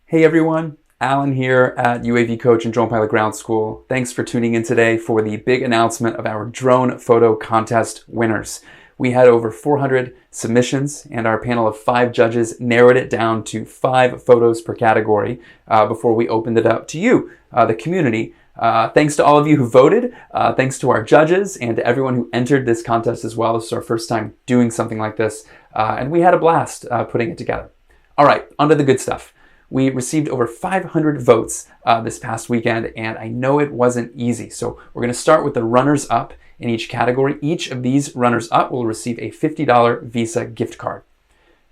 Hey everyone, Alan here at UAV Coach and Drone Pilot Ground School. Thanks for tuning in today for the big announcement of our drone photo contest winners. We had over 400 submissions and our panel of 5 judges narrowed it down to 5 photos per category before we opened it up to you, the community. Thanks to all of you who voted, thanks to our judges and to everyone who entered this contest as well. This is our first time doing something like this and we had a blast putting it together. All right, on to the good stuff. We received over 500 votes this past weekend, and I know it wasn't easy. So we're going to start with the runners-up in each category. Each of these runners-up will receive a $50 Visa gift card.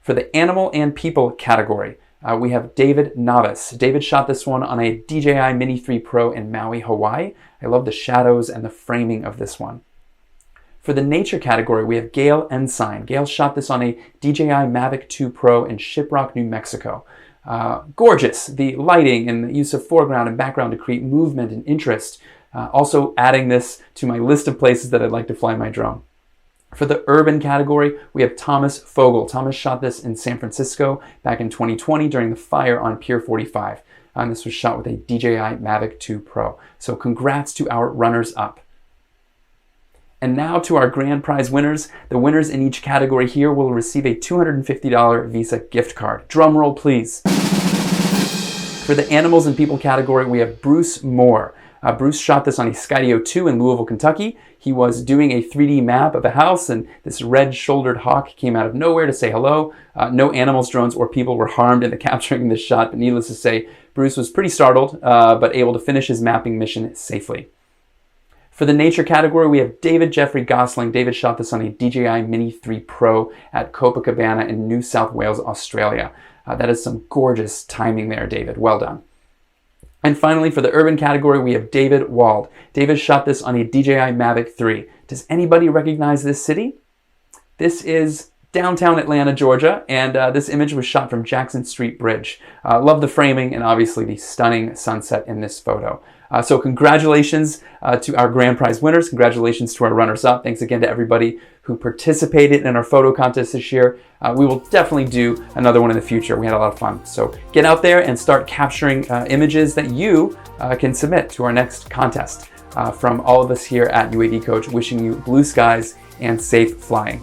For the animal and people category, we have David Novice. David shot this one on a DJI Mini 3 Pro in Maui, Hawaii. I love the shadows and the framing of this one. For the nature category, we have Gail Ensign. Gail shot this on a DJI Mavic 2 Pro in Shiprock, New Mexico. Gorgeous, the lighting and the use of foreground and background to create movement and interest. Also adding this to my list of places that I'd like to fly my drone. For the urban category, we have Thomas Fogel. Thomas shot this in San Francisco back in 2020 during the fire on Pier 45. And this was shot with a DJI Mavic 2 Pro. So congrats to our runners-up. And now to our grand prize winners. The winners in each category here will receive a $250 Visa gift card. Drum roll, please. For the animals and people category, we have Bruce Moore. Bruce shot this on a Skydio 2 in Louisville, Kentucky. He was doing a 3D map of a house and this red-shouldered hawk came out of nowhere to say hello. No animals, drones, or people were harmed in the capturing this shot, but needless to say, Bruce was pretty startled, but able to finish his mapping mission safely. For the nature category, we have Geoffrey Gosling. David shot this on a DJI Mini 3 Pro at Copacabana in New South Wales, Australia. That is some gorgeous timing there, David. Well done. And finally, for the urban category, we have David Wald. David shot this on a DJI Mavic 3. Does anybody recognize this city? This is downtown Atlanta, Georgia, and this image was shot from Jackson Street Bridge. Love the framing and obviously the stunning sunset in this photo. So congratulations to our grand prize winners. Congratulations to our runners-up. Thanks again to everybody who participated in our photo contest this year. We will definitely do another one in the future. We had a lot of fun. So get out there and start capturing images that you can submit to our next contest. From all of us here at UAV Coach, wishing you blue skies and safe flying.